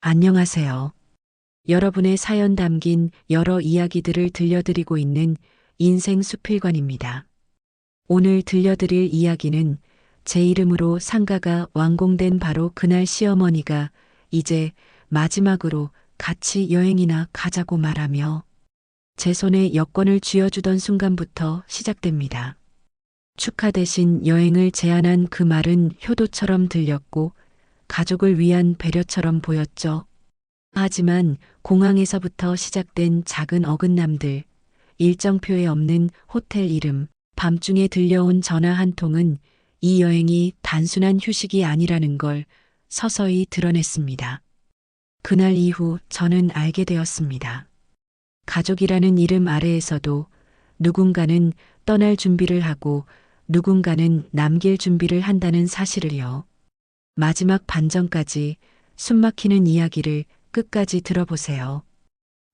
안녕하세요. 여러분의 사연 담긴 여러 이야기들을 들려드리고 있는 인생 수필관입니다. 오늘 들려드릴 이야기는 제 이름으로 상가가 완공된 바로 그날 시어머니가 이제 마지막으로 같이 여행이나 가자고 말하며 제 손에 여권을 쥐어주던 순간부터 시작됩니다. 축하 대신 여행을 제안한 그 말은 효도처럼 들렸고 가족을 위한 배려처럼 보였죠. 하지만 공항에서부터 시작된 작은 어긋남들, 일정표에 없는 호텔 이름, 밤중에 들려온 전화 한 통은 이 여행이 단순한 휴식이 아니라는 걸 서서히 드러냈습니다. 그날 이후 저는 알게 되었습니다. 가족이라는 이름 아래에서도 누군가는 떠날 준비를 하고 누군가는 남길 준비를 한다는 사실을요. 마지막 반전까지 숨막히는 이야기를 끝까지 들어보세요.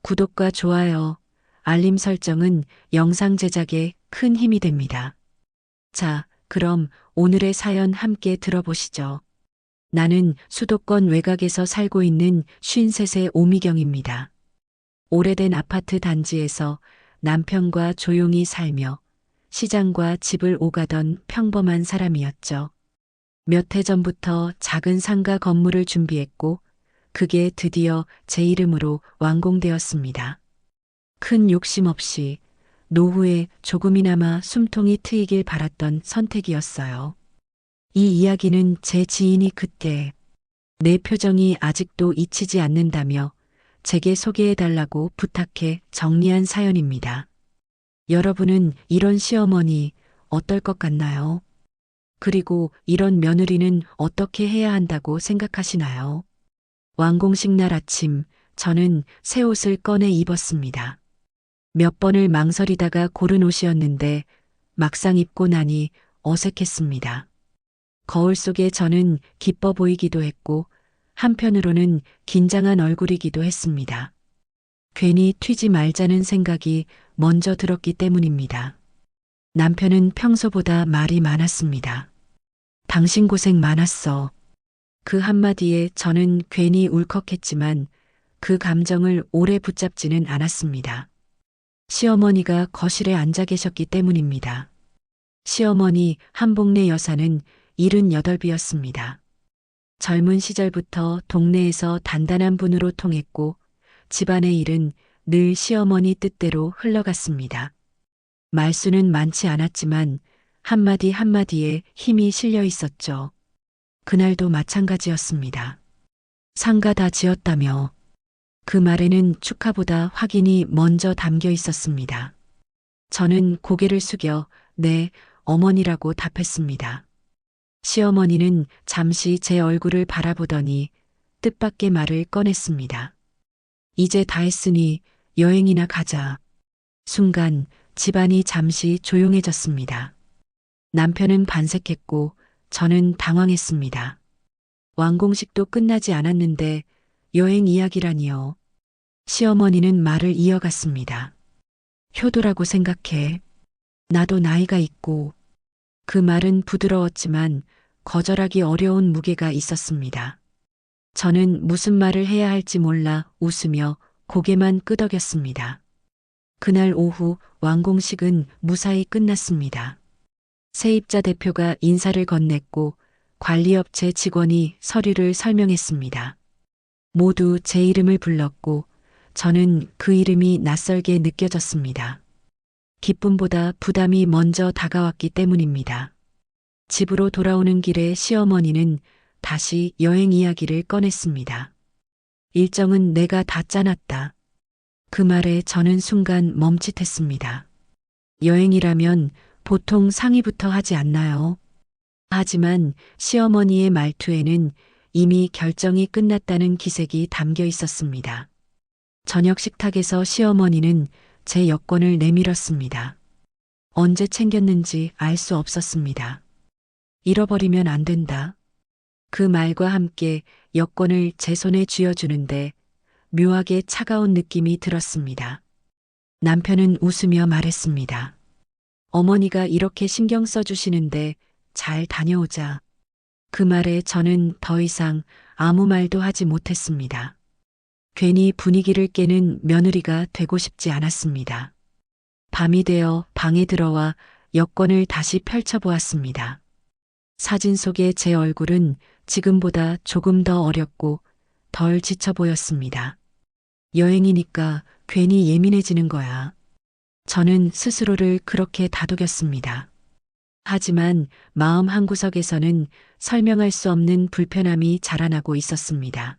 구독과 좋아요, 알림 설정은 영상 제작에 큰 힘이 됩니다. 자, 그럼 오늘의 사연 함께 들어보시죠. 나는 수도권 외곽에서 살고 있는 53세 오미경입니다. 오래된 아파트 단지에서 남편과 조용히 살며 시장과 집을 오가던 평범한 사람이었죠. 몇 해 전부터 작은 상가 건물을 준비했고 그게 드디어 제 이름으로 완공되었습니다. 큰 욕심 없이 노후에 조금이나마 숨통이 트이길 바랐던 선택이었어요. 이 이야기는 제 지인이 그때 내 표정이 아직도 잊히지 않는다며 제게 소개해달라고 부탁해 정리한 사연입니다. 여러분은 이런 시어머니 어떨 것 같나요? 그리고 이런 며느리는 어떻게 해야 한다고 생각하시나요? 완공식 날 아침, 저는 새 옷을 꺼내 입었습니다. 몇 번을 망설이다가 고른 옷이었는데 막상 입고 나니 어색했습니다. 거울 속에 저는 기뻐 보이기도 했고 한편으로는 긴장한 얼굴이기도 했습니다. 괜히 튀지 말자는 생각이 먼저 들었기 때문입니다. 남편은 평소보다 말이 많았습니다. 당신 고생 많았어. 그 한마디에 저는 괜히 울컥했지만 그 감정을 오래 붙잡지는 않았습니다. 시어머니가 거실에 앉아 계셨기 때문입니다. 시어머니 한복래 여사는 78이었습니다. 젊은 시절부터 동네에서 단단한 분으로 통했고 집안의 일은 늘 시어머니 뜻대로 흘러갔습니다. 말수는 많지 않았지만 한마디 한마디에 힘이 실려 있었죠. 그날도 마찬가지였습니다. 상가 다 지었다며 그 말에는 축하보다 확인이 먼저 담겨 있었습니다. 저는 고개를 숙여 네, 어머니라고 답했습니다. 시어머니는 잠시 제 얼굴을 바라보더니 뜻밖의 말을 꺼냈습니다. 이제 다 했으니 여행이나 가자. 순간 집안이 잠시 조용해졌습니다. 남편은 반색했고 저는 당황했습니다. 완공식도 끝나지 않았는데 여행 이야기라니요. 시어머니는 말을 이어갔습니다. 효도라고 생각해. 나도 나이가 있고. 그 말은 부드러웠지만 거절하기 어려운 무게가 있었습니다. 저는 무슨 말을 해야 할지 몰라 웃으며 고개만 끄덕였습니다. 그날 오후 완공식은 무사히 끝났습니다. 세입자 대표가 인사를 건넸고 관리업체 직원이 서류를 설명했습니다. 모두 제 이름을 불렀고 저는 그 이름이 낯설게 느껴졌습니다. 기쁨보다 부담이 먼저 다가왔기 때문입니다. 집으로 돌아오는 길에 시어머니는 다시 여행 이야기를 꺼냈습니다. 일정은 내가 다 짜놨다. 그 말에 저는 순간 멈칫했습니다. 여행이라면 보통 상의부터 하지 않나요? 하지만 시어머니의 말투에는 이미 결정이 끝났다는 기색이 담겨 있었습니다. 저녁 식탁에서 시어머니는 제 여권을 내밀었습니다. 언제 챙겼는지 알 수 없었습니다. 잃어버리면 안 된다. 그 말과 함께 여권을 제 손에 쥐어주는데 묘하게 차가운 느낌이 들었습니다. 남편은 웃으며 말했습니다. 어머니가 이렇게 신경 써주시는데 잘 다녀오자. 그 말에 저는 더 이상 아무 말도 하지 못했습니다. 괜히 분위기를 깨는 며느리가 되고 싶지 않았습니다. 밤이 되어 방에 들어와 여권을 다시 펼쳐보았습니다. 사진 속의 제 얼굴은 지금보다 조금 더 어렸고 덜 지쳐 보였습니다. 여행이니까 괜히 예민해지는 거야. 저는 스스로를 그렇게 다독였습니다. 하지만 마음 한구석에서는 설명할 수 없는 불편함이 자라나고 있었습니다.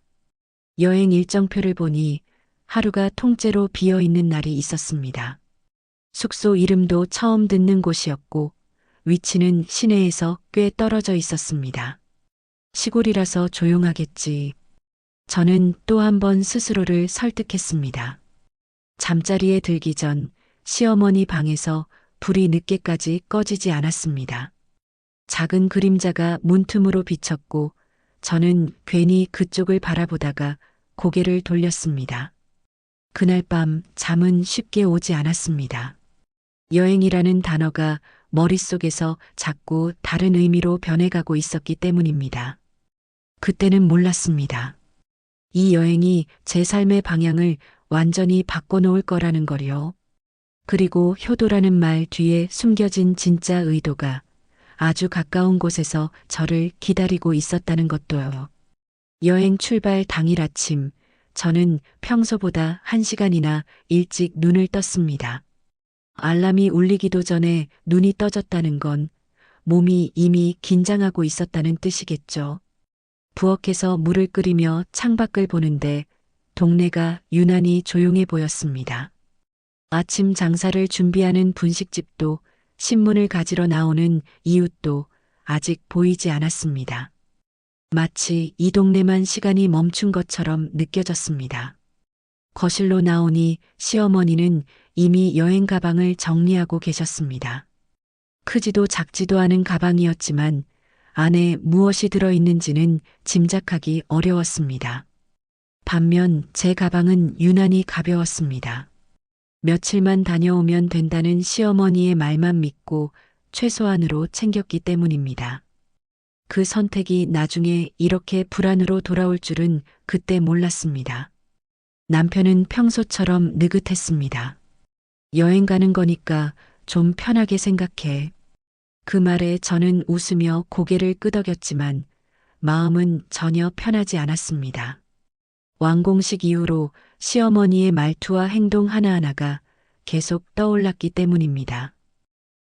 여행 일정표를 보니 하루가 통째로 비어 있는 날이 있었습니다. 숙소 이름도 처음 듣는 곳이었고 위치는 시내에서 꽤 떨어져 있었습니다. 시골이라서 조용하겠지. 저는 또 한 번 스스로를 설득했습니다. 잠자리에 들기 전 시어머니 방에서 불이 늦게까지 꺼지지 않았습니다. 작은 그림자가 문틈으로 비쳤고 저는 괜히 그쪽을 바라보다가 고개를 돌렸습니다. 그날 밤 잠은 쉽게 오지 않았습니다. 여행이라는 단어가 머릿속에서 자꾸 다른 의미로 변해가고 있었기 때문입니다. 그때는 몰랐습니다. 이 여행이 제 삶의 방향을 완전히 바꿔놓을 거라는 거요. 그리고 효도라는 말 뒤에 숨겨진 진짜 의도가 아주 가까운 곳에서 저를 기다리고 있었다는 것도요. 여행 출발 당일 아침, 저는 평소보다 1시간이나 일찍 눈을 떴습니다. 알람이 울리기도 전에 눈이 떠졌다는 건 몸이 이미 긴장하고 있었다는 뜻이겠죠. 부엌에서 물을 끓이며 창밖을 보는데 동네가 유난히 조용해 보였습니다. 아침 장사를 준비하는 분식집도 신문을 가지러 나오는 이웃도 아직 보이지 않았습니다. 마치 이 동네만 시간이 멈춘 것처럼 느껴졌습니다. 거실로 나오니 시어머니는 이미 여행 가방을 정리하고 계셨습니다. 크지도 작지도 않은 가방이었지만 안에 무엇이 들어있는지는 짐작하기 어려웠습니다. 반면 제 가방은 유난히 가벼웠습니다. 며칠만 다녀오면 된다는 시어머니의 말만 믿고 최소한으로 챙겼기 때문입니다. 그 선택이 나중에 이렇게 불안으로 돌아올 줄은 그때 몰랐습니다. 남편은 평소처럼 느긋했습니다. 여행 가는 거니까 좀 편하게 생각해. 그 말에 저는 웃으며 고개를 끄덕였지만 마음은 전혀 편하지 않았습니다. 완공식 이후로 시어머니의 말투와 행동 하나하나가 계속 떠올랐기 때문입니다.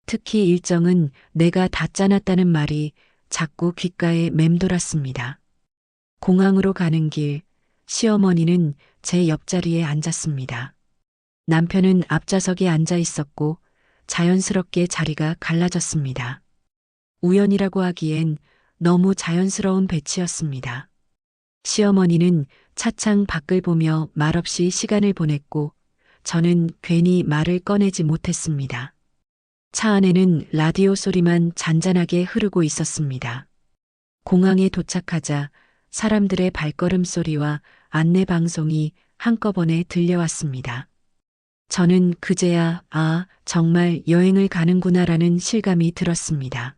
특히 일정은 내가 다 짜놨다는 말이 자꾸 귓가에 맴돌았습니다. 공항으로 가는 길, 시어머니는 제 옆자리에 앉았습니다. 남편은 앞좌석에 앉아 있었고 자연스럽게 자리가 갈라졌습니다. 우연이라고 하기엔 너무 자연스러운 배치였습니다. 시어머니는 차창 밖을 보며 말없이 시간을 보냈고 저는 괜히 말을 꺼내지 못했습니다. 차 안에는 라디오 소리만 잔잔하게 흐르고 있었습니다. 공항에 도착하자 사람들의 발걸음 소리와 안내 방송이 한꺼번에 들려왔습니다. 저는 그제야 정말 여행을 가는구나라는 실감이 들었습니다.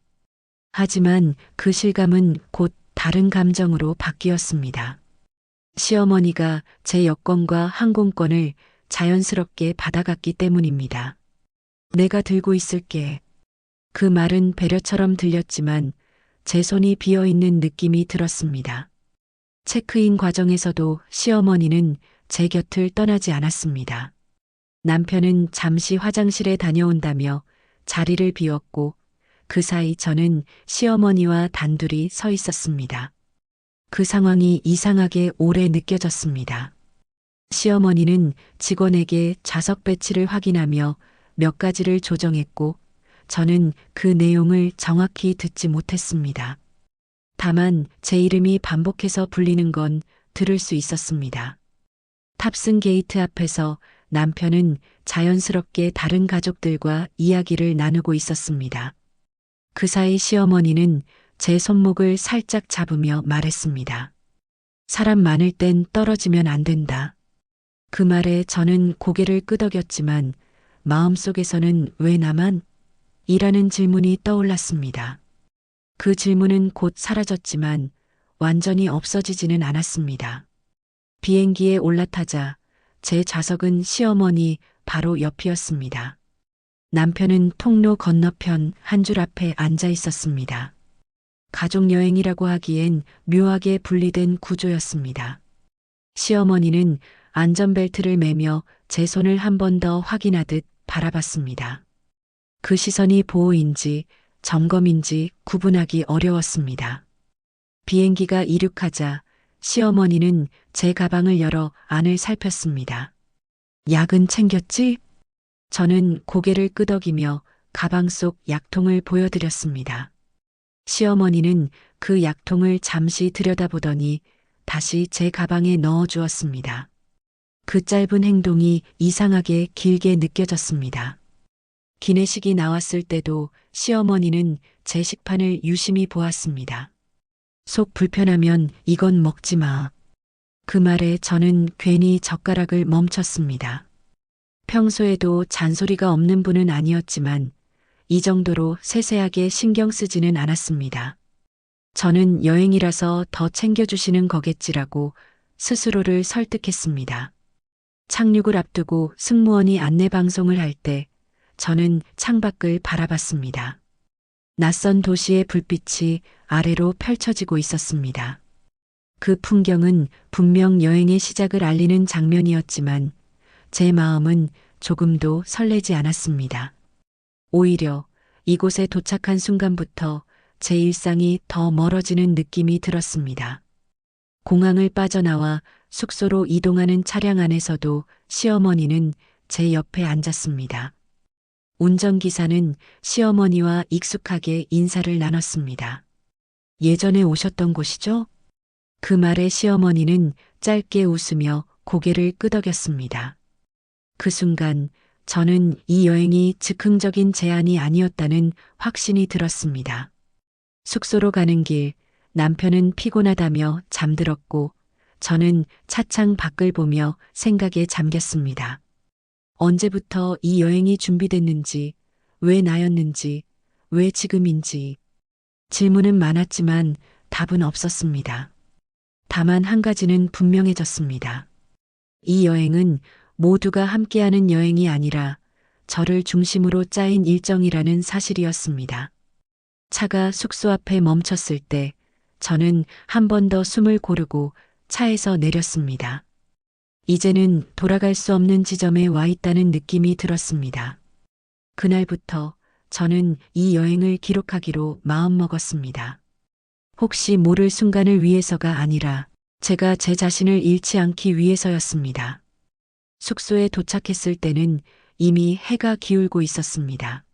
하지만 그 실감은 곧 다른 감정으로 바뀌었습니다. 시어머니가 제 여권과 항공권을 자연스럽게 받아갔기 때문입니다. 내가 들고 있을게. 그 말은 배려처럼 들렸지만 제 손이 비어있는 느낌이 들었습니다. 체크인 과정에서도 시어머니는 제 곁을 떠나지 않았습니다. 남편은 잠시 화장실에 다녀온다며 자리를 비웠고 그 사이 저는 시어머니와 단둘이 서 있었습니다. 그 상황이 이상하게 오래 느껴졌습니다. 시어머니는 직원에게 좌석 배치를 확인하며 몇 가지를 조정했고 저는 그 내용을 정확히 듣지 못했습니다. 다만 제 이름이 반복해서 불리는 건 들을 수 있었습니다. 탑승 게이트 앞에서 남편은 자연스럽게 다른 가족들과 이야기를 나누고 있었습니다. 그 사이 시어머니는 제 손목을 살짝 잡으며 말했습니다. 사람 많을 땐 떨어지면 안 된다. 그 말에 저는 고개를 끄덕였지만 마음속에서는 왜 나만? 이라는 질문이 떠올랐습니다. 그 질문은 곧 사라졌지만 완전히 없어지지는 않았습니다. 비행기에 올라타자 제 좌석은 시어머니 바로 옆이었습니다. 남편은 통로 건너편 한 줄 앞에 앉아 있었습니다. 가족여행이라고 하기엔 묘하게 분리된 구조였습니다. 시어머니는 안전벨트를 매며 제 손을 한 번 더 확인하듯 바라봤습니다. 그 시선이 보호인지 점검인지 구분하기 어려웠습니다. 비행기가 이륙하자 시어머니는 제 가방을 열어 안을 살폈습니다. 약은 챙겼지? 저는 고개를 끄덕이며 가방 속 약통을 보여드렸습니다. 시어머니는 그 약통을 잠시 들여다보더니 다시 제 가방에 넣어 주었습니다. 그 짧은 행동이 이상하게 길게 느껴졌습니다. 기내식이 나왔을 때도 시어머니는 제 식판을 유심히 보았습니다. 속 불편하면 이건 먹지 마. 그 말에 저는 괜히 젓가락을 멈췄습니다. 평소에도 잔소리가 없는 분은 아니었지만 이 정도로 세세하게 신경 쓰지는 않았습니다. 저는 여행이라서 더 챙겨주시는 거겠지라고 스스로를 설득했습니다. 착륙을 앞두고 승무원이 안내방송을 할 때 저는 창밖을 바라봤습니다. 낯선 도시의 불빛이 아래로 펼쳐지고 있었습니다. 그 풍경은 분명 여행의 시작을 알리는 장면이었지만 제 마음은 조금도 설레지 않았습니다. 오히려 이곳에 도착한 순간부터 제 일상이 더 멀어지는 느낌이 들었습니다. 공항을 빠져나와 숙소로 이동하는 차량 안에서도 시어머니는 제 옆에 앉았습니다. 운전기사는 시어머니와 익숙하게 인사를 나눴습니다. 예전에 오셨던 곳이죠? 그 말에 시어머니는 짧게 웃으며 고개를 끄덕였습니다. 그 순간 저는 이 여행이 즉흥적인 제안이 아니었다는 확신이 들었습니다. 숙소로 가는 길, 남편은 피곤하다며 잠들었고 저는 차창 밖을 보며 생각에 잠겼습니다. 언제부터 이 여행이 준비됐는지, 왜 나였는지, 왜 지금인지. 질문은 많았지만 답은 없었습니다. 다만 한 가지는 분명해졌습니다. 이 여행은 모두가 함께하는 여행이 아니라 저를 중심으로 짜인 일정이라는 사실이었습니다. 차가 숙소 앞에 멈췄을 때 저는 한 번 더 숨을 고르고 차에서 내렸습니다. 이제는 돌아갈 수 없는 지점에 와 있다는 느낌이 들었습니다. 그날부터 저는 이 여행을 기록하기로 마음먹었습니다. 혹시 모를 순간을 위해서가 아니라 제가 제 자신을 잃지 않기 위해서였습니다. 숙소에 도착했을 때는 이미 해가 기울고 있었습니다.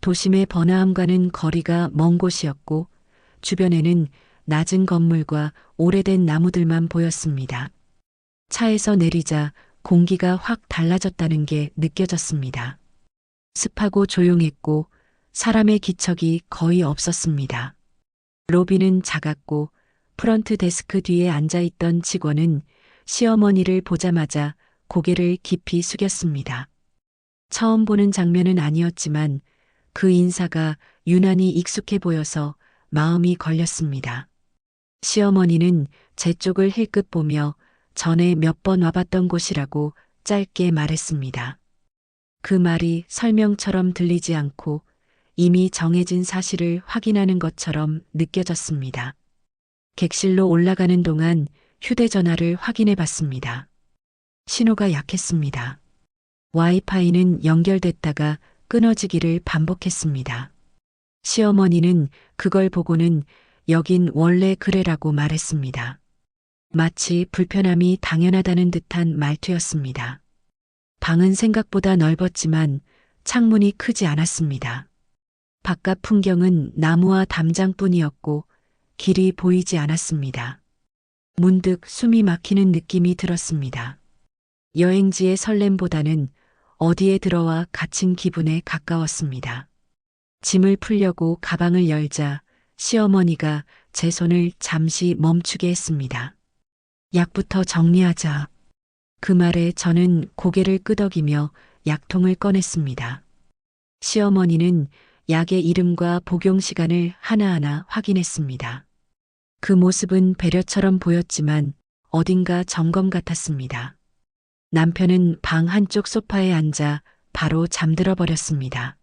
도심의 번화함과는 거리가 먼 곳이었고 주변에는 낮은 건물과 오래된 나무들만 보였습니다. 차에서 내리자 공기가 확 달라졌다는 게 느껴졌습니다. 습하고 조용했고 사람의 기척이 거의 없었습니다. 로비는 작았고 프런트 데스크 뒤에 앉아있던 직원은 시어머니를 보자마자 고개를 깊이 숙였습니다. 처음 보는 장면은 아니었지만 그 인사가 유난히 익숙해 보여서 마음이 걸렸습니다. 시어머니는 제 쪽을 힐끗 보며 전에 몇 번 와봤던 곳이라고 짧게 말했습니다. 그 말이 설명처럼 들리지 않고 이미 정해진 사실을 확인하는 것처럼 느껴졌습니다. 객실로 올라가는 동안 휴대전화를 확인해 봤습니다. 신호가 약했습니다. 와이파이는 연결됐다가 끊어지기를 반복했습니다. 시어머니는 그걸 보고는 여긴 원래 그래라고 말했습니다. 마치 불편함이 당연하다는 듯한 말투였습니다. 방은 생각보다 넓었지만 창문이 크지 않았습니다. 바깥 풍경은 나무와 담장뿐이었고 길이 보이지 않았습니다. 문득 숨이 막히는 느낌이 들었습니다. 여행지의 설렘보다는 어디에 들어와 갇힌 기분에 가까웠습니다. 짐을 풀려고 가방을 열자 시어머니가 제 손을 잠시 멈추게 했습니다. 약부터 정리하자. 그 말에 저는 고개를 끄덕이며 약통을 꺼냈습니다. 시어머니는 약의 이름과 복용 시간을 하나하나 확인했습니다. 그 모습은 배려처럼 보였지만 어딘가 점검 같았습니다. 남편은 방 한쪽 소파에 앉아 바로 잠들어 버렸습니다.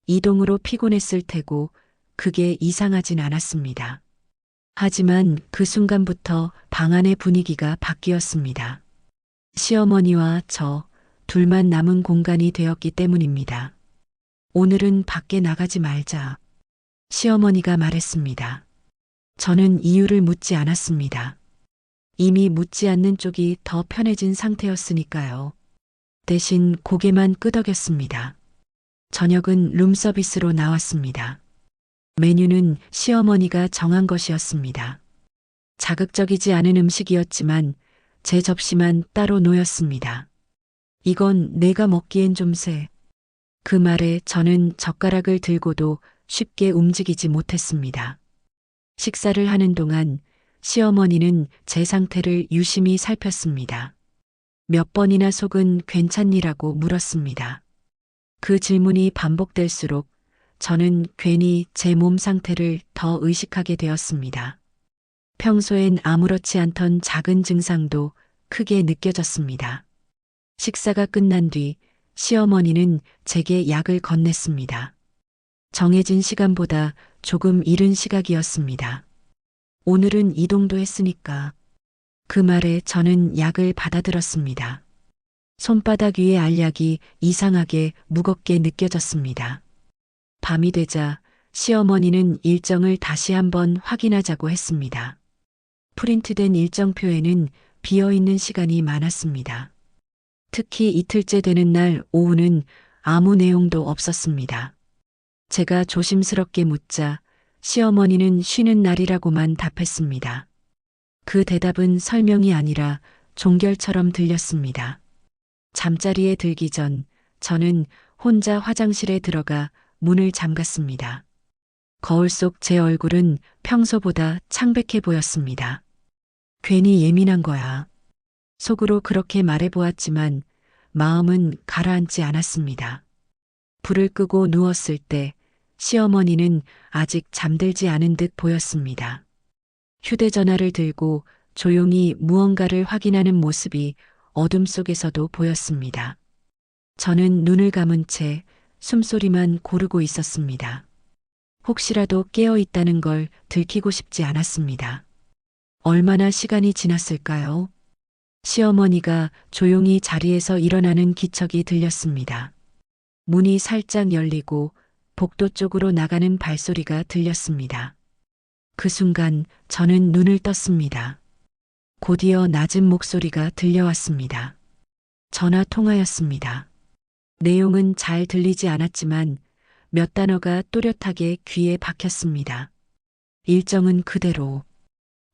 이동으로 피곤했을 테고 그게 이상하진 않았습니다. 하지만 그 순간부터 방 안의 분위기가 바뀌었습니다. 시어머니와 저 둘만 남은 공간이 되었기 때문입니다. 오늘은 밖에 나가지 말자. 시어머니가 말했습니다. 저는 이유를 묻지 않았습니다. 이미 묻지 않는 쪽이 더 편해진 상태였으니까요. 대신 고개만 끄덕였습니다. 저녁은 룸서비스로 나왔습니다. 메뉴는 시어머니가 정한 것이었습니다. 자극적이지 않은 음식이었지만 제 접시만 따로 놓였습니다. 이건 내가 먹기엔 좀 세. 그 말에 저는 젓가락을 들고도 쉽게 움직이지 못했습니다. 식사를 하는 동안 시어머니는 제 상태를 유심히 살폈습니다. 몇 번이나 속은 괜찮니라고 물었습니다. 그 질문이 반복될수록 저는 괜히 제 몸 상태를 더 의식하게 되었습니다. 평소엔 아무렇지 않던 작은 증상도 크게 느껴졌습니다. 식사가 끝난 뒤 시어머니는 제게 약을 건넸습니다. 정해진 시간보다 조금 이른 시각이었습니다. 오늘은 이동도 했으니까. 그 말에 저는 약을 받아들었습니다. 손바닥 위의 알약이 이상하게 무겁게 느껴졌습니다. 밤이 되자 시어머니는 일정을 다시 한번 확인하자고 했습니다. 프린트된 일정표에는 비어있는 시간이 많았습니다. 특히 이틀째 되는 날 오후는 아무 내용도 없었습니다. 제가 조심스럽게 묻자 시어머니는 쉬는 날이라고만 답했습니다. 그 대답은 설명이 아니라 종결처럼 들렸습니다. 잠자리에 들기 전 저는 혼자 화장실에 들어가 문을 잠갔습니다. 거울 속 제 얼굴은 평소보다 창백해 보였습니다. 괜히 예민한 거야. 속으로 그렇게 말해보았지만 마음은 가라앉지 않았습니다. 불을 끄고 누웠을 때 시어머니는 아직 잠들지 않은 듯 보였습니다. 휴대전화를 들고 조용히 무언가를 확인하는 모습이 어둠 속에서도 보였습니다. 저는 눈을 감은 채 숨소리만 고르고 있었습니다. 혹시라도 깨어 있다는 걸 들키고 싶지 않았습니다. 얼마나 시간이 지났을까요? 시어머니가 조용히 자리에서 일어나는 기척이 들렸습니다. 문이 살짝 열리고 복도 쪽으로 나가는 발소리가 들렸습니다. 그 순간 저는 눈을 떴습니다. 곧이어 낮은 목소리가 들려왔습니다. 전화 통화였습니다. 내용은 잘 들리지 않았지만 몇 단어가 또렷하게 귀에 박혔습니다. 일정은 그대로.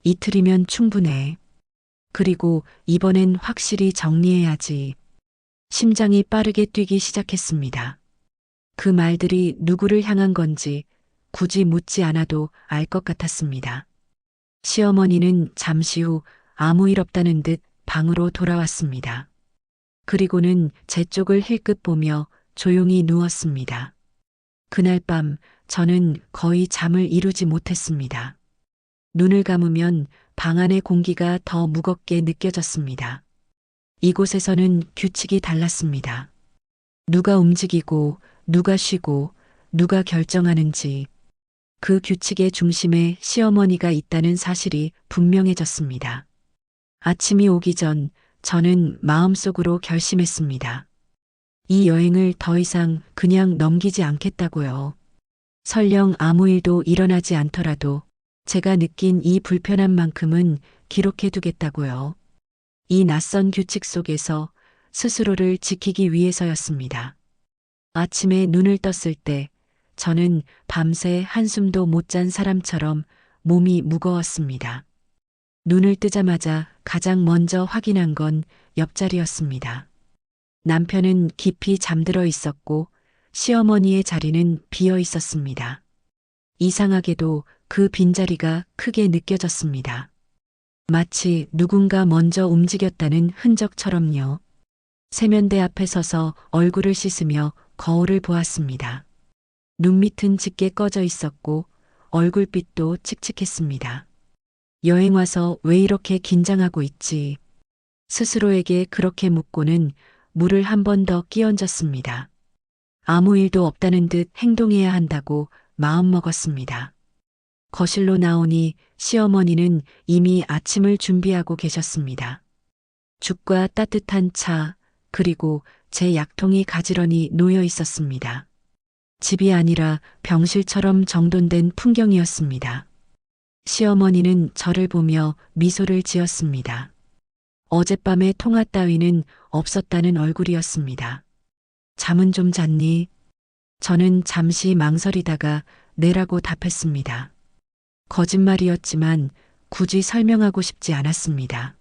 이틀이면 충분해. 그리고 이번엔 확실히 정리해야지. 심장이 빠르게 뛰기 시작했습니다. 그 말들이 누구를 향한 건지 굳이 묻지 않아도 알 것 같았습니다. 시어머니는 잠시 후 아무 일 없다는 듯 방으로 돌아왔습니다. 그리고는 제 쪽을 힐끗 보며 조용히 누웠습니다. 그날 밤 저는 거의 잠을 이루지 못했습니다. 눈을 감으면 방 안의 공기가 더 무겁게 느껴졌습니다. 이곳에서는 규칙이 달랐습니다. 누가 움직이고 누가 쉬고 누가 결정하는지 그 규칙의 중심에 시어머니가 있다는 사실이 분명해졌습니다. 아침이 오기 전 저는 마음속으로 결심했습니다. 이 여행을 더 이상 그냥 넘기지 않겠다고요. 설령 아무 일도 일어나지 않더라도 제가 느낀 이 불편함만큼은 기록해 두겠다고요. 이 낯선 규칙 속에서 스스로를 지키기 위해서였습니다. 아침에 눈을 떴을 때 저는 밤새 한숨도 못 잔 사람처럼 몸이 무거웠습니다. 눈을 뜨자마자 가장 먼저 확인한 건 옆자리였습니다. 남편은 깊이 잠들어 있었고 시어머니의 자리는 비어 있었습니다. 이상하게도 그 빈자리가 크게 느껴졌습니다. 마치 누군가 먼저 움직였다는 흔적처럼요. 세면대 앞에 서서 얼굴을 씻으며 거울을 보았습니다. 눈밑은 짙게 꺼져 있었고 얼굴빛도 칙칙했습니다. 여행 와서 왜 이렇게 긴장하고 있지? 스스로에게 그렇게 묻고는 물을 한 번 더 끼얹었습니다. 아무 일도 없다는 듯 행동해야 한다고 마음먹었습니다. 거실로 나오니 시어머니는 이미 아침을 준비하고 계셨습니다. 죽과 따뜻한 차, 그리고 제 약통이 가지런히 놓여 있었습니다. 집이 아니라 병실처럼 정돈된 풍경이었습니다. 시어머니는 저를 보며 미소를 지었습니다. 어젯밤의 통화 따위는 없었다는 얼굴이었습니다. 잠은 좀 잤니? 저는 잠시 망설이다가 네라고 답했습니다. 거짓말이었지만 굳이 설명하고 싶지 않았습니다.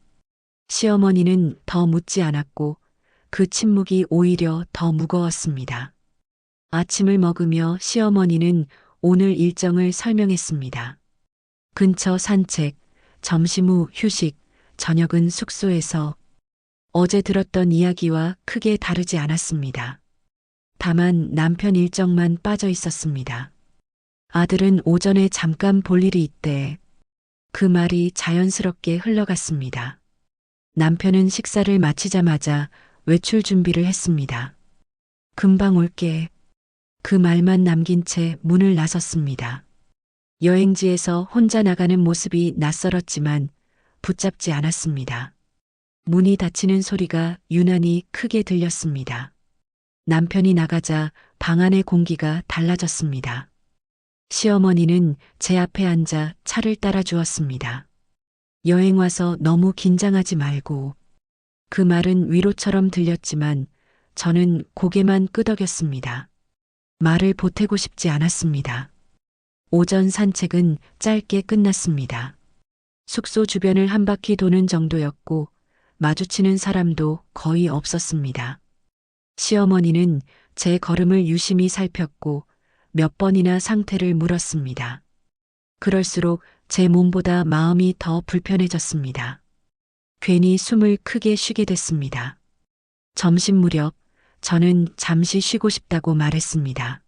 시어머니는 더 묻지 않았고 그 침묵이 오히려 더 무거웠습니다. 아침을 먹으며 시어머니는 오늘 일정을 설명했습니다. 근처 산책, 점심 후 휴식, 저녁은 숙소에서 어제 들었던 이야기와 크게 다르지 않았습니다. 다만 남편 일정만 빠져 있었습니다. 아들은 오전에 잠깐 볼 일이 있대. 그 말이 자연스럽게 흘러갔습니다. 남편은 식사를 마치자마자 외출 준비를 했습니다. 금방 올게. 그 말만 남긴 채 문을 나섰습니다. 여행지에서 혼자 나가는 모습이 낯설었지만 붙잡지 않았습니다. 문이 닫히는 소리가 유난히 크게 들렸습니다. 남편이 나가자 방 안의 공기가 달라졌습니다. 시어머니는 제 앞에 앉아 차를 따라 주었습니다. 여행 와서 너무 긴장하지 말고. 그 말은 위로처럼 들렸지만 저는 고개만 끄덕였습니다. 말을 보태고 싶지 않았습니다. 오전 산책은 짧게 끝났습니다. 숙소 주변을 한 바퀴 도는 정도였고 마주치는 사람도 거의 없었습니다. 시어머니는 제 걸음을 유심히 살폈고 몇 번이나 상태를 물었습니다. 그럴수록 제 몸보다 마음이 더 불편해졌습니다. 괜히 숨을 크게 쉬게 됐습니다. 점심 무렵 저는 잠시 쉬고 싶다고 말했습니다.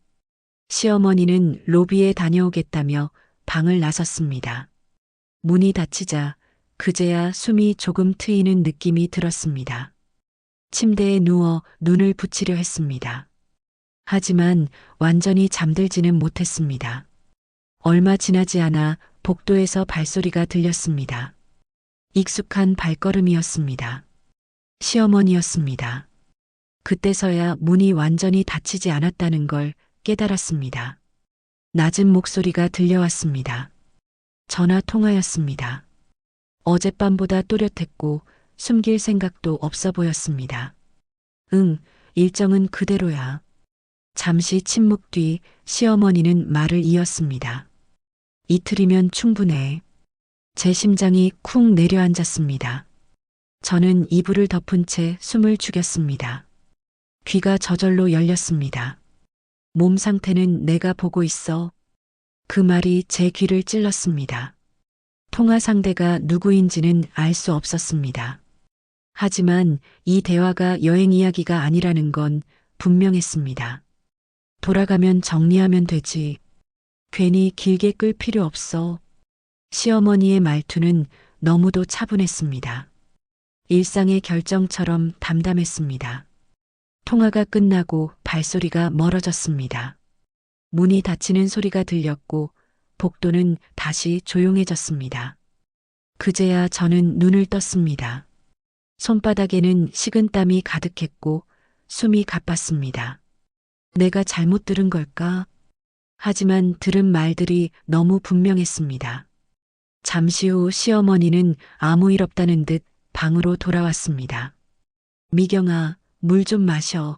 시어머니는 로비에 다녀오겠다며 방을 나섰습니다. 문이 닫히자 그제야 숨이 조금 트이는 느낌이 들었습니다. 침대에 누워 눈을 붙이려 했습니다. 하지만 완전히 잠들지는 못했습니다. 얼마 지나지 않아 복도에서 발소리가 들렸습니다. 익숙한 발걸음이었습니다. 시어머니였습니다. 그때서야 문이 완전히 닫히지 않았다는 걸 깨달았습니다. 낮은 목소리가 들려왔습니다. 전화 통화였습니다. 어젯밤보다 또렷했고 숨길 생각도 없어 보였습니다. 응, 일정은 그대로야. 잠시 침묵 뒤 시어머니는 말을 이었습니다. 이틀이면 충분해. 제 심장이 쿵 내려앉았습니다. 저는 이불을 덮은 채 숨을 죽였습니다. 귀가 저절로 열렸습니다. 몸 상태는 내가 보고 있어. 그 말이 제 귀를 찔렀습니다. 통화 상대가 누구인지는 알 수 없었습니다. 하지만 이 대화가 여행 이야기가 아니라는 건 분명했습니다. 돌아가면 정리하면 되지. 괜히 길게 끌 필요 없어. 시어머니의 말투는 너무도 차분했습니다. 일상의 결정처럼 담담했습니다. 통화가 끝나고 발소리가 멀어졌습니다. 문이 닫히는 소리가 들렸고 복도는 다시 조용해졌습니다. 그제야 저는 눈을 떴습니다. 손바닥에는 식은땀이 가득했고 숨이 가빴습니다. 내가 잘못 들은 걸까? 하지만 들은 말들이 너무 분명했습니다. 잠시 후 시어머니는 아무 일 없다는 듯 방으로 돌아왔습니다. 미경아, 물 좀 마셔.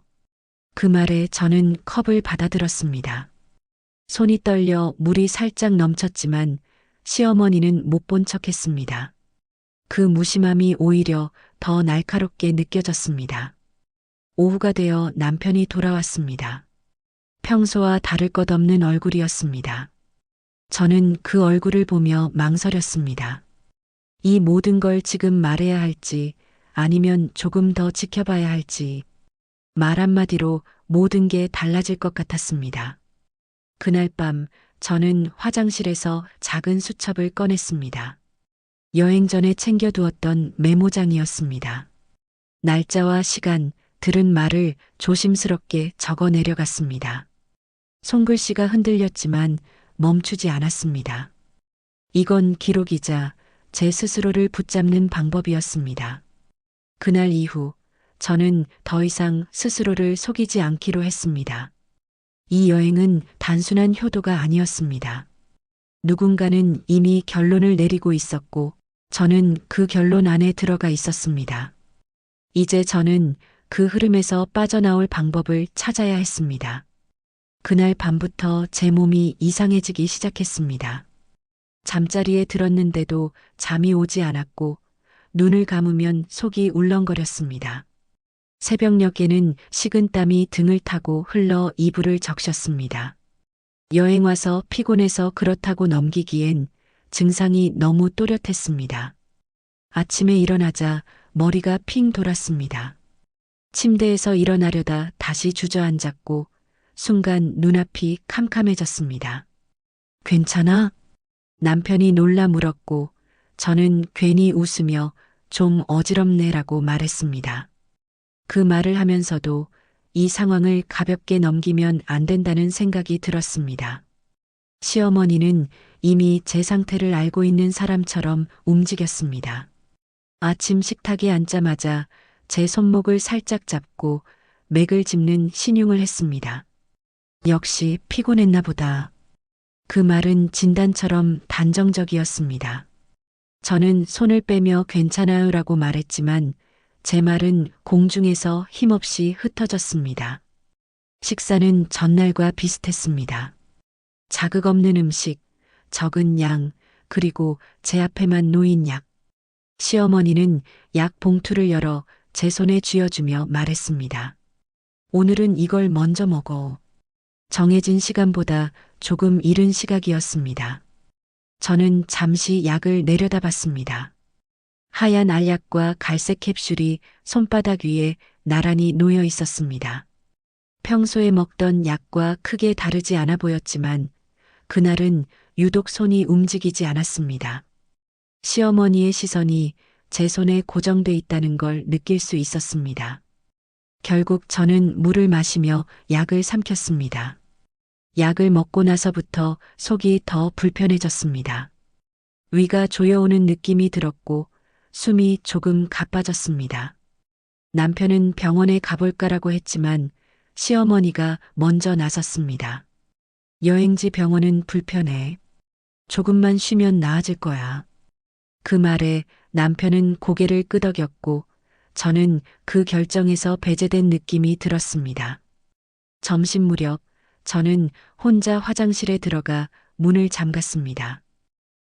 그 말에 저는 컵을 받아들었습니다. 손이 떨려 물이 살짝 넘쳤지만 시어머니는 못 본 척했습니다. 그 무심함이 오히려 더 날카롭게 느껴졌습니다. 오후가 되어 남편이 돌아왔습니다. 평소와 다를 것 없는 얼굴이었습니다. 저는 그 얼굴을 보며 망설였습니다. 이 모든 걸 지금 말해야 할지 아니면 조금 더 지켜봐야 할지 말 한마디로 모든 게 달라질 것 같았습니다. 그날 밤 저는 화장실에서 작은 수첩을 꺼냈습니다. 여행 전에 챙겨두었던 메모장이었습니다. 날짜와 시간, 들은 말을 조심스럽게 적어 내려갔습니다. 손글씨가 흔들렸지만 멈추지 않았습니다. 이건 기록이자 제 스스로를 붙잡는 방법이었습니다. 그날 이후 저는 더 이상 스스로를 속이지 않기로 했습니다. 이 여행은 단순한 효도가 아니었습니다. 누군가는 이미 결론을 내리고 있었고 저는 그 결론 안에 들어가 있었습니다. 이제 저는 그 흐름에서 빠져나올 방법을 찾아야 했습니다. 그날 밤부터 제 몸이 이상해지기 시작했습니다. 잠자리에 들었는데도 잠이 오지 않았고 눈을 감으면 속이 울렁거렸습니다. 새벽녘에는 식은땀이 등을 타고 흘러 이불을 적셨습니다. 여행 와서 피곤해서 그렇다고 넘기기엔 증상이 너무 또렷했습니다. 아침에 일어나자 머리가 핑 돌았습니다. 침대에서 일어나려다 다시 주저앉았고 순간 눈앞이 캄캄해졌습니다. 괜찮아? 남편이 놀라 물었고 저는 괜히 웃으며 좀 어지럽네라고 말했습니다. 그 말을 하면서도 이 상황을 가볍게 넘기면 안 된다는 생각이 들었습니다. 시어머니는 이미 제 상태를 알고 있는 사람처럼 움직였습니다. 아침 식탁에 앉자마자 제 손목을 살짝 잡고 맥을 짚는 신용을 했습니다. 역시 피곤했나 보다. 그 말은 진단처럼 단정적이었습니다. 저는 손을 빼며 괜찮아요라고 말했지만 제 말은 공중에서 힘없이 흩어졌습니다. 식사는 전날과 비슷했습니다. 자극 없는 음식, 적은 양, 그리고 제 앞에만 놓인 약. 시어머니는 약 봉투를 열어 제 손에 쥐어주며 말했습니다. 오늘은 이걸 먼저 먹어. 정해진 시간보다 조금 이른 시각이었습니다. 저는 잠시 약을 내려다봤습니다. 하얀 알약과 갈색 캡슐이 손바닥 위에 나란히 놓여 있었습니다. 평소에 먹던 약과 크게 다르지 않아 보였지만 그날은 유독 손이 움직이지 않았습니다. 시어머니의 시선이 제 손에 고정돼 있다는 걸 느낄 수 있었습니다. 결국 저는 물을 마시며 약을 삼켰습니다. 약을 먹고 나서부터 속이 더 불편해졌습니다. 위가 조여오는 느낌이 들었고 숨이 조금 가빠졌습니다. 남편은 병원에 가볼까라고 했지만 시어머니가 먼저 나섰습니다. 여행지 병원은 불편해. 조금만 쉬면 나아질 거야. 그 말에 남편은 고개를 끄덕였고 저는 그 결정에서 배제된 느낌이 들었습니다. 점심 무렵 저는 혼자 화장실에 들어가 문을 잠갔습니다.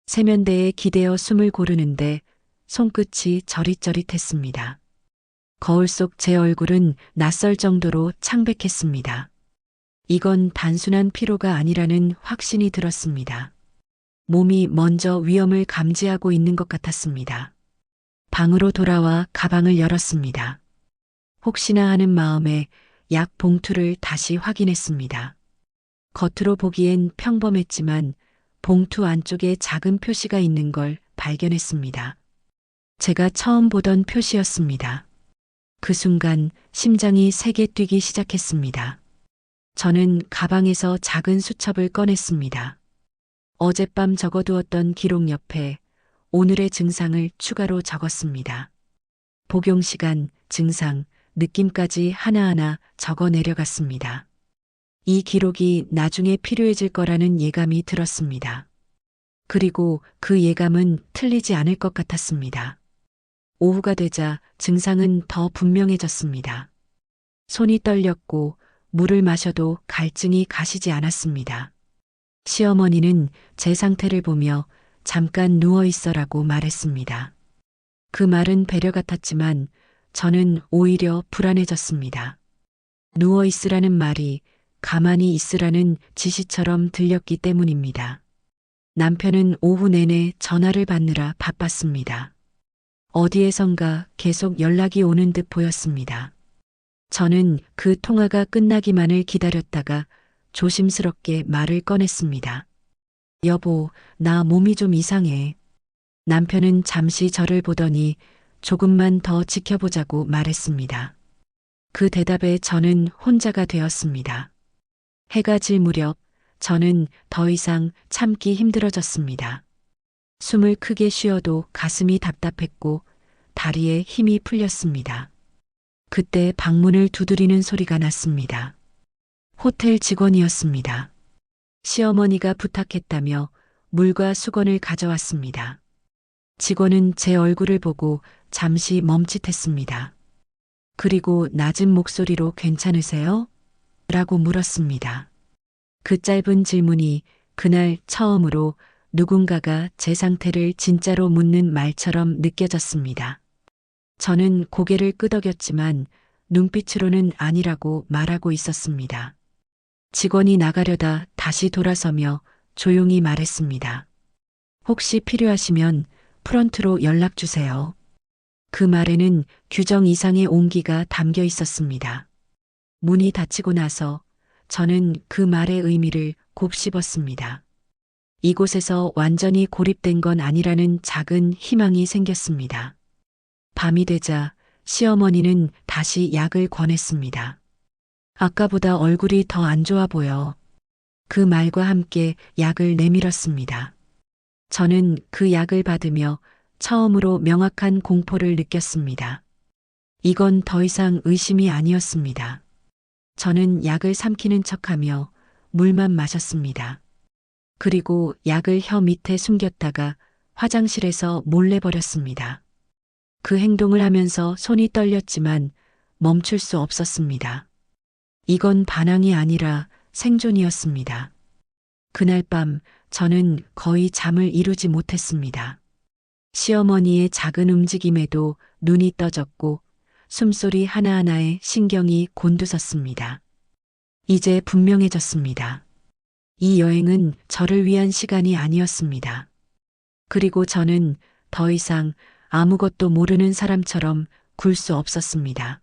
세면대에 기대어 숨을 고르는데 손끝이 저릿저릿했습니다. 거울 속 제 얼굴은 낯설 정도로 창백했습니다. 이건 단순한 피로가 아니라는 확신이 들었습니다. 몸이 먼저 위험을 감지하고 있는 것 같았습니다. 방으로 돌아와 가방을 열었습니다. 혹시나 하는 마음에 약 봉투를 다시 확인했습니다. 겉으로 보기엔 평범했지만 봉투 안쪽에 작은 표시가 있는 걸 발견했습니다. 제가 처음 보던 표시였습니다. 그 순간 심장이 세게 뛰기 시작했습니다. 저는 가방에서 작은 수첩을 꺼냈습니다. 어젯밤 적어두었던 기록 옆에 오늘의 증상을 추가로 적었습니다. 복용 시간, 증상, 느낌까지 하나하나 적어 내려갔습니다. 이 기록이 나중에 필요해질 거라는 예감이 들었습니다. 그리고 그 예감은 틀리지 않을 것 같았습니다. 오후가 되자 증상은 더 분명해졌습니다. 손이 떨렸고 물을 마셔도 갈증이 가시지 않았습니다. 시어머니는 제 상태를 보며 잠깐 누워 있어라고 말했습니다. 그 말은 배려 같았지만 저는 오히려 불안해졌습니다. 누워 있으라는 말이 가만히 있으라는 지시처럼 들렸기 때문입니다. 남편은 오후 내내 전화를 받느라 바빴습니다. 어디에선가 계속 연락이 오는 듯 보였습니다. 저는 그 통화가 끝나기만을 기다렸다가 조심스럽게 말을 꺼냈습니다. 여보, 나 몸이 좀 이상해. 남편은 잠시 저를 보더니 조금만 더 지켜보자고 말했습니다. 그 대답에 저는 혼자가 되었습니다. 해가 질 무렵 저는 더 이상 참기 힘들어졌습니다. 숨을 크게 쉬어도 가슴이 답답했고 다리에 힘이 풀렸습니다. 그때 방문을 두드리는 소리가 났습니다. 호텔 직원이었습니다. 시어머니가 부탁했다며 물과 수건을 가져왔습니다. 직원은 제 얼굴을 보고 잠시 멈칫했습니다. 그리고 낮은 목소리로 괜찮으세요? 라고 물었습니다. 그 짧은 질문이 그날 처음으로 누군가가 제 상태를 진짜로 묻는 말처럼 느껴졌습니다. 저는 고개를 끄덕였지만 눈빛으로는 아니라고 말하고 있었습니다. 직원이 나가려다 다시 돌아서며 조용히 말했습니다. 혹시 필요하시면 프런트로 연락 주세요. 그 말에는 규정 이상의 온기가 담겨 있었습니다. 문이 닫히고 나서 저는 그 말의 의미를 곱씹었습니다. 이곳에서 완전히 고립된 건 아니라는 작은 희망이 생겼습니다. 밤이 되자 시어머니는 다시 약을 권했습니다. 아까보다 얼굴이 더 안 좋아 보여. 그 말과 함께 약을 내밀었습니다. 저는 그 약을 받으며 처음으로 명확한 공포를 느꼈습니다. 이건 더 이상 의심이 아니었습니다. 저는 약을 삼키는 척하며 물만 마셨습니다. 그리고 약을 혀 밑에 숨겼다가 화장실에서 몰래 버렸습니다. 그 행동을 하면서 손이 떨렸지만 멈출 수 없었습니다. 이건 반항이 아니라 생존이었습니다. 그날 밤 저는 거의 잠을 이루지 못했습니다. 시어머니의 작은 움직임에도 눈이 떠졌고 숨소리 하나하나에 신경이 곤두섰습니다. 이제 분명해졌습니다. 이 여행은 저를 위한 시간이 아니었습니다. 그리고 저는 더 이상 아무것도 모르는 사람처럼 굴 수 없었습니다.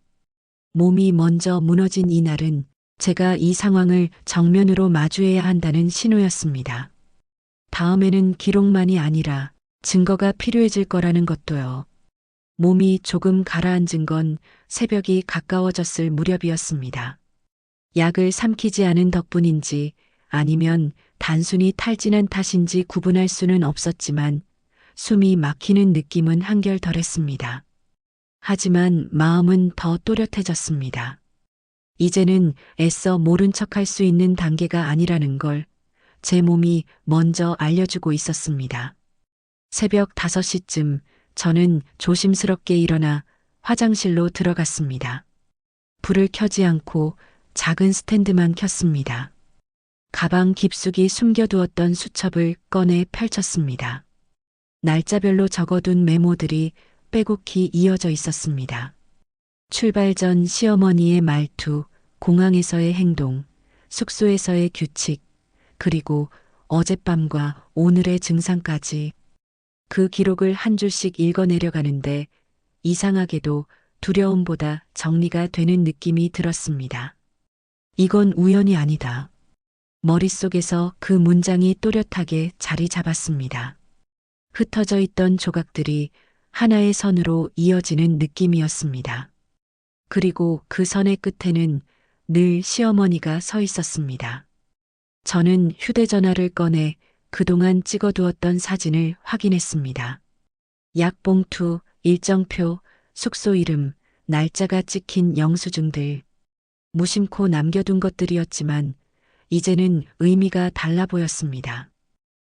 몸이 먼저 무너진 이날은 제가 이 상황을 정면으로 마주해야 한다는 신호였습니다. 다음에는 기록만이 아니라 증거가 필요해질 거라는 것도요. 몸이 조금 가라앉은 건 새벽이 가까워졌을 무렵이었습니다. 약을 삼키지 않은 덕분인지 아니면 단순히 탈진한 탓인지 구분할 수는 없었지만 숨이 막히는 느낌은 한결 덜했습니다. 하지만 마음은 더 또렷해졌습니다. 이제는 애써 모른 척할 수 있는 단계가 아니라는 걸 제 몸이 먼저 알려주고 있었습니다. 새벽 5시쯤 저는 조심스럽게 일어나 화장실로 들어갔습니다. 불을 켜지 않고 작은 스탠드만 켰습니다. 가방 깊숙이 숨겨두었던 수첩을 꺼내 펼쳤습니다. 날짜별로 적어둔 메모들이 빼곡히 이어져 있었습니다. 출발 전 시어머니의 말투, 공항에서의 행동, 숙소에서의 규칙, 그리고 어젯밤과 오늘의 증상까지 그 기록을 한 줄씩 읽어내려가는데 이상하게도 두려움보다 정리가 되는 느낌이 들었습니다. 이건 우연이 아니다. 머릿속에서 그 문장이 또렷하게 자리 잡았습니다. 흩어져 있던 조각들이 하나의 선으로 이어지는 느낌이었습니다. 그리고 그 선의 끝에는 늘 시어머니가 서 있었습니다. 저는 휴대전화를 꺼내 그동안 찍어두었던 사진을 확인했습니다. 약봉투, 일정표, 숙소 이름, 날짜가 찍힌 영수증들. 무심코 남겨둔 것들이었지만 이제는 의미가 달라 보였습니다.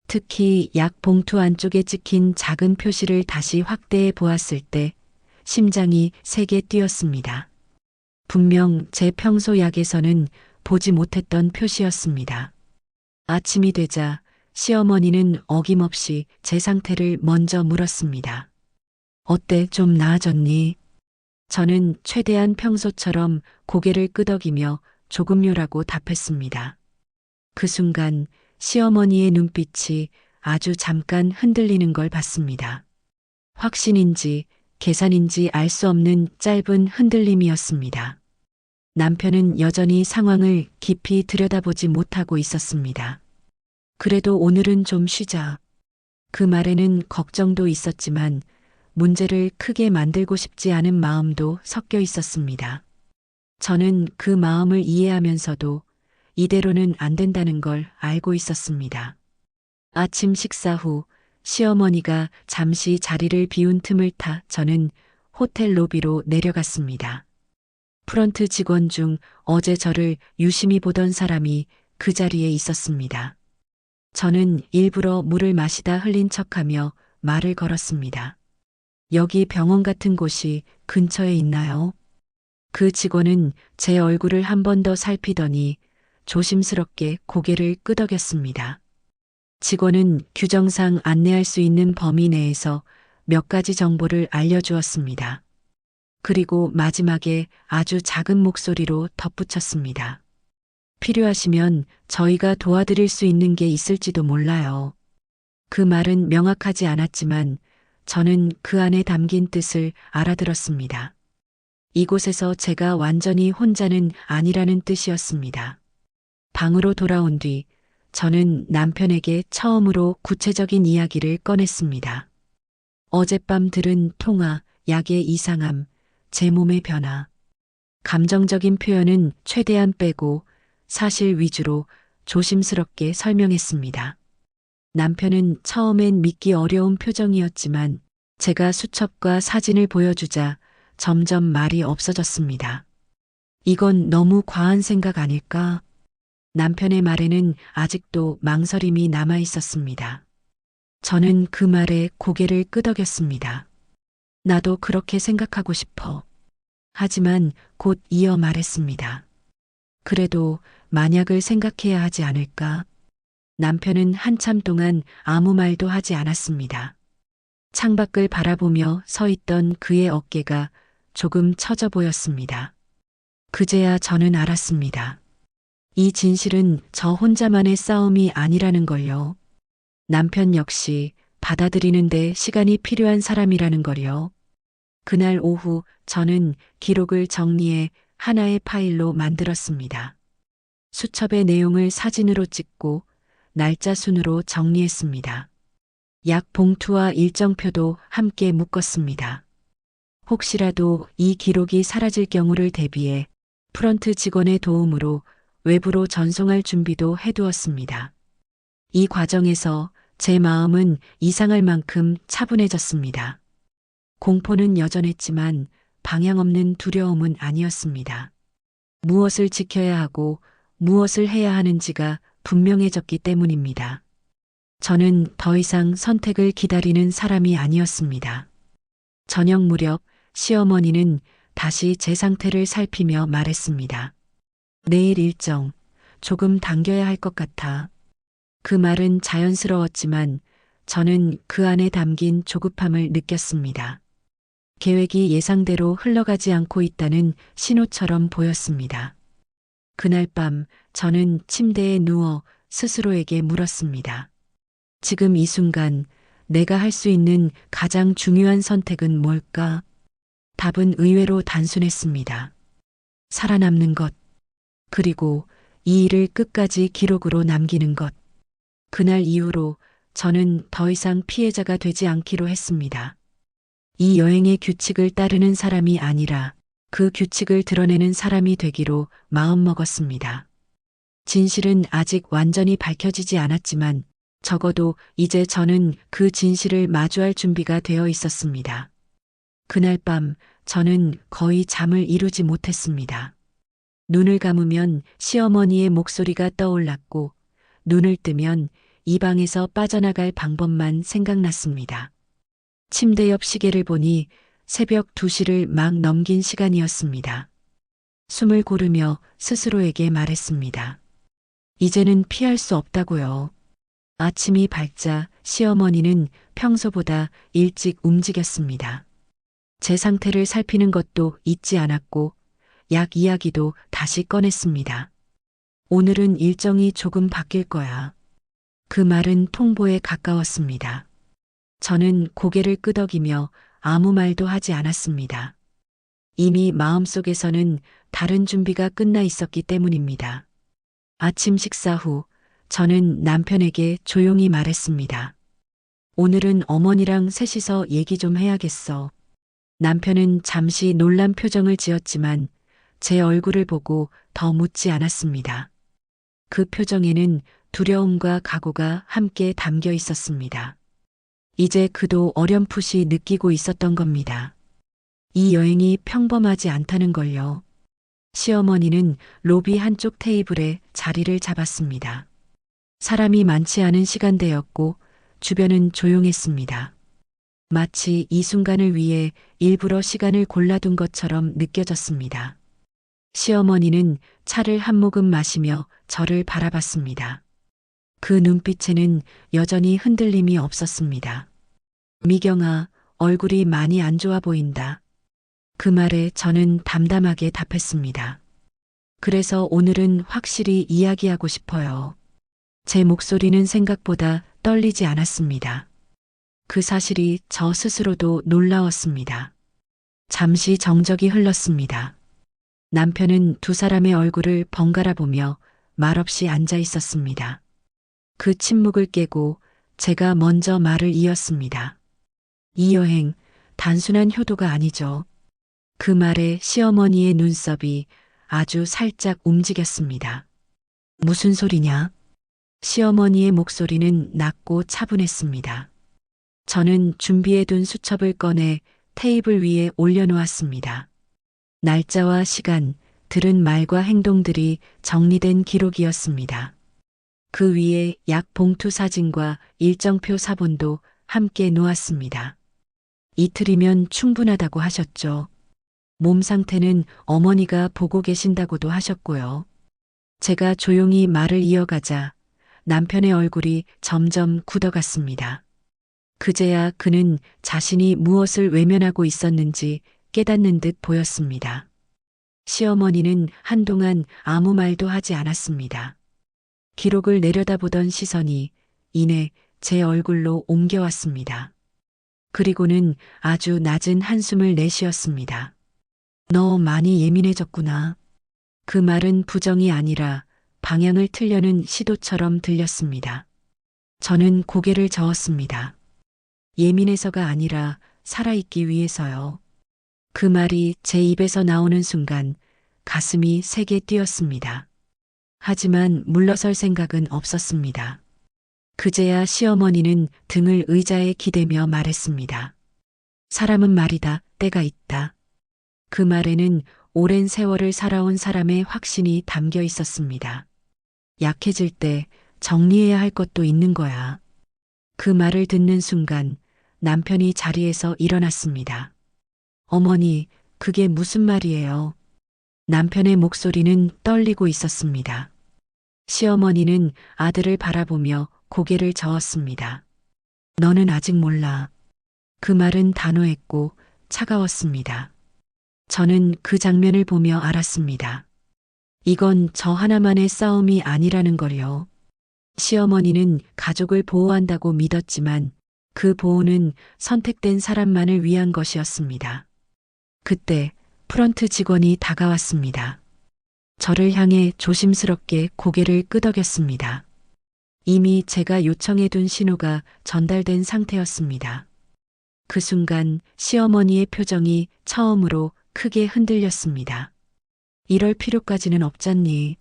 특히 약봉투 안쪽에 찍힌 작은 표시를 다시 확대해 보았을 때 심장이 세게 뛰었습니다. 분명 제 평소 약에서는 보지 못했던 표시였습니다. 아침이 되자 시어머니는 어김없이 제 상태를 먼저 물었습니다. 어때, 좀 나아졌니? 저는 최대한 평소처럼 고개를 끄덕이며 조금요라고 답했습니다. 그 순간 시어머니의 눈빛이 아주 잠깐 흔들리는 걸 봤습니다. 확신인지 계산인지 알 수 없는 짧은 흔들림이었습니다. 남편은 여전히 상황을 깊이 들여다보지 못하고 있었습니다. 그래도 오늘은 좀 쉬자. 그 말에는 걱정도 있었지만 문제를 크게 만들고 싶지 않은 마음도 섞여 있었습니다. 저는 그 마음을 이해하면서도 이대로는 안 된다는 걸 알고 있었습니다. 아침 식사 후 시어머니가 잠시 자리를 비운 틈을 타 저는 호텔 로비로 내려갔습니다. 프런트 직원 중 어제 저를 유심히 보던 사람이 그 자리에 있었습니다. 저는 일부러 물을 마시다 흘린 척하며 말을 걸었습니다. 여기 병원 같은 곳이 근처에 있나요? 그 직원은 제 얼굴을 한 번 더 살피더니 조심스럽게 고개를 끄덕였습니다. 직원은 규정상 안내할 수 있는 범위 내에서 몇 가지 정보를 알려주었습니다. 그리고 마지막에 아주 작은 목소리로 덧붙였습니다. 필요하시면 저희가 도와드릴 수 있는 게 있을지도 몰라요. 그 말은 명확하지 않았지만 저는 그 안에 담긴 뜻을 알아들었습니다. 이곳에서 제가 완전히 혼자는 아니라는 뜻이었습니다. 방으로 돌아온 뒤 저는 남편에게 처음으로 구체적인 이야기를 꺼냈습니다. 어젯밤 들은 통화, 약의 이상함, 제 몸의 변화. 감정적인 표현은 최대한 빼고 사실 위주로 조심스럽게 설명했습니다. 남편은 처음엔 믿기 어려운 표정이었지만 제가 수첩과 사진을 보여주자 점점 말이 없어졌습니다. 이건 너무 과한 생각 아닐까? 남편의 말에는 아직도 망설임이 남아 있었습니다. 저는 그 말에 고개를 끄덕였습니다. 나도 그렇게 생각하고 싶어. 하지만 곧 이어 말했습니다. 그래도 만약을 생각해야 하지 않을까? 남편은 한참 동안 아무 말도 하지 않았습니다. 창밖을 바라보며 서 있던 그의 어깨가 조금 처져 보였습니다. 그제야 저는 알았습니다. 이 진실은 저 혼자만의 싸움이 아니라는 걸요. 남편 역시 받아들이는데 시간이 필요한 사람이라는 걸요. 그날 오후 저는 기록을 정리해 하나의 파일로 만들었습니다. 수첩의 내용을 사진으로 찍고 날짜 순으로 정리했습니다. 약 봉투와 일정표도 함께 묶었습니다. 혹시라도 이 기록이 사라질 경우를 대비해 프런트 직원의 도움으로 외부로 전송할 준비도 해두었습니다. 이 과정에서 제 마음은 이상할 만큼 차분해졌습니다. 공포는 여전했지만 방향 없는 두려움은 아니었습니다. 무엇을 지켜야 하고 무엇을 해야 하는지가 분명해졌기 때문입니다. 저는 더 이상 선택을 기다리는 사람이 아니었습니다. 저녁 무렵 시어머니는 다시 제 상태를 살피며 말했습니다. 내일 일정 조금 당겨야 할 것 같아. 그 말은 자연스러웠지만 저는 그 안에 담긴 조급함을 느꼈습니다. 계획이 예상대로 흘러가지 않고 있다는 신호처럼 보였습니다. 그날 밤 저는 침대에 누워 스스로에게 물었습니다. 지금 이 순간 내가 할 수 있는 가장 중요한 선택은 뭘까? 답은 의외로 단순했습니다. 살아남는 것, 그리고 이 일을 끝까지 기록으로 남기는 것. 그날 이후로 저는 더 이상 피해자가 되지 않기로 했습니다. 이 여행의 규칙을 따르는 사람이 아니라 그 규칙을 드러내는 사람이 되기로 마음먹었습니다. 진실은 아직 완전히 밝혀지지 않았지만 적어도 이제 저는 그 진실을 마주할 준비가 되어 있었습니다. 그날 밤 저는 거의 잠을 이루지 못했습니다. 눈을 감으면 시어머니의 목소리가 떠올랐고 눈을 뜨면 이 방에서 빠져나갈 방법만 생각났습니다. 침대 옆 시계를 보니 새벽 2시를 막 넘긴 시간이었습니다. 숨을 고르며 스스로에게 말했습니다. 이제는 피할 수 없다고요. 아침이 밝자 시어머니는 평소보다 일찍 움직였습니다. 제 상태를 살피는 것도 잊지 않았고 약 이야기도 다시 꺼냈습니다. 오늘은 일정이 조금 바뀔 거야. 그 말은 통보에 가까웠습니다. 저는 고개를 끄덕이며 아무 말도 하지 않았습니다. 이미 마음속에서는 다른 준비가 끝나 있었기 때문입니다. 아침 식사 후 저는 남편에게 조용히 말했습니다. 오늘은 어머니랑 셋이서 얘기 좀 해야겠어. 남편은 잠시 놀란 표정을 지었지만 제 얼굴을 보고 더 묻지 않았습니다. 그 표정에는 두려움과 각오가 함께 담겨 있었습니다. 이제 그도 어렴풋이 느끼고 있었던 겁니다. 이 여행이 평범하지 않다는 걸요. 시어머니는 로비 한쪽 테이블에 자리를 잡았습니다. 사람이 많지 않은 시간대였고 주변은 조용했습니다. 마치 이 순간을 위해 일부러 시간을 골라둔 것처럼 느껴졌습니다. 시어머니는 차를 한 모금 마시며 저를 바라봤습니다. 그 눈빛에는 여전히 흔들림이 없었습니다. 미경아, 얼굴이 많이 안 좋아 보인다. 그 말에 저는 담담하게 답했습니다. 그래서 오늘은 확실히 이야기하고 싶어요. 제 목소리는 생각보다 떨리지 않았습니다. 그 사실이 저 스스로도 놀라웠습니다. 잠시 정적이 흘렀습니다. 남편은 두 사람의 얼굴을 번갈아 보며 말없이 앉아 있었습니다. 그 침묵을 깨고 제가 먼저 말을 이었습니다. 이 여행 단순한 효도가 아니죠. 그 말에 시어머니의 눈썹이 아주 살짝 움직였습니다. 무슨 소리냐? 시어머니의 목소리는 낮고 차분했습니다. 저는 준비해둔 수첩을 꺼내 테이블 위에 올려놓았습니다. 날짜와 시간, 들은 말과 행동들이 정리된 기록이었습니다. 그 위에 약 봉투 사진과 일정표 사본도 함께 놓았습니다. 이틀이면 충분하다고 하셨죠. 몸 상태는 어머니가 보고 계신다고도 하셨고요. 제가 조용히 말을 이어가자 남편의 얼굴이 점점 굳어갔습니다. 그제야 그는 자신이 무엇을 외면하고 있었는지 깨닫는 듯 보였습니다. 시어머니는 한동안 아무 말도 하지 않았습니다. 기록을 내려다보던 시선이 이내 제 얼굴로 옮겨왔습니다. 그리고는 아주 낮은 한숨을 내쉬었습니다. 너 많이 예민해졌구나. 그 말은 부정이 아니라 방향을 틀려는 시도처럼 들렸습니다. 저는 고개를 저었습니다. 예민해서가 아니라 살아있기 위해서요. 그 말이 제 입에서 나오는 순간 가슴이 세게 뛰었습니다. 하지만 물러설 생각은 없었습니다. 그제야 시어머니는 등을 의자에 기대며 말했습니다. 사람은 말이다, 때가 있다. 그 말에는 오랜 세월을 살아온 사람의 확신이 담겨 있었습니다. 약해질 때 정리해야 할 것도 있는 거야. 그 말을 듣는 순간 남편이 자리에서 일어났습니다. 어머니, 그게 무슨 말이에요? 남편의 목소리는 떨리고 있었습니다. 시어머니는 아들을 바라보며 고개를 저었습니다. 너는 아직 몰라. 그 말은 단호했고 차가웠습니다. 저는 그 장면을 보며 알았습니다. 이건 저 하나만의 싸움이 아니라는 걸요. 시어머니는 가족을 보호한다고 믿었지만 그 보호는 선택된 사람만을 위한 것이었습니다. 그때 프런트 직원이 다가왔습니다. 저를 향해 조심스럽게 고개를 끄덕였습니다. 이미 제가 요청해둔 신호가 전달된 상태였습니다. 그 순간 시어머니의 표정이 처음으로 크게 흔들렸습니다. 이럴 필요까지는 없잖니.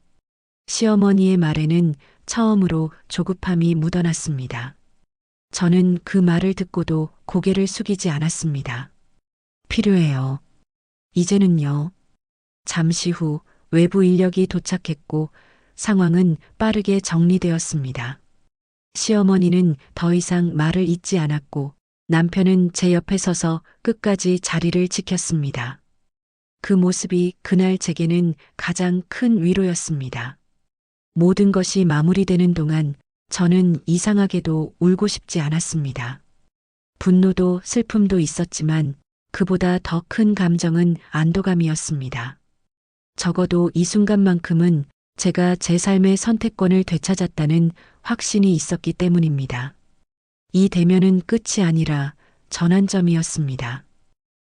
시어머니의 말에는 처음으로 조급함이 묻어났습니다. 저는 그 말을 듣고도 고개를 숙이지 않았습니다. 필요해요. 이제는요. 잠시 후 외부 인력이 도착했고 상황은 빠르게 정리되었습니다. 시어머니는 더 이상 말을 잇지 않았고 남편은 제 옆에 서서 끝까지 자리를 지켰습니다. 그 모습이 그날 제게는 가장 큰 위로였습니다. 모든 것이 마무리되는 동안 저는 이상하게도 울고 싶지 않았습니다. 분노도 슬픔도 있었지만 그보다 더 큰 감정은 안도감이었습니다. 적어도 이 순간만큼은 제가 제 삶의 선택권을 되찾았다는 확신이 있었기 때문입니다. 이 대면은 끝이 아니라 전환점이었습니다.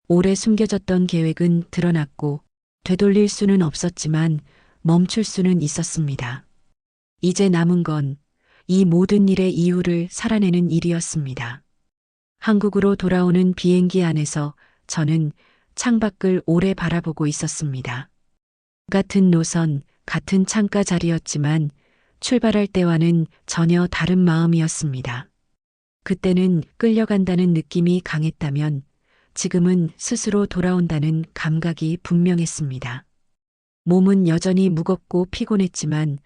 오래 숨겨졌던 계획은 드러났고 되돌릴 수는 없었지만 멈출 수는 있었습니다. 이제 남은 건 이 모든 일의 이유를 살아내는 일이었습니다. 한국으로 돌아오는 비행기 안에서 저는 창밖을 오래 바라보고 있었습니다. 같은 노선, 같은 창가 자리였지만 출발할 때와는 전혀 다른 마음이었습니다. 그때는 끌려간다는 느낌이 강했다면 지금은 스스로 돌아온다는 감각이 분명했습니다. 몸은 여전히 무겁고 피곤했지만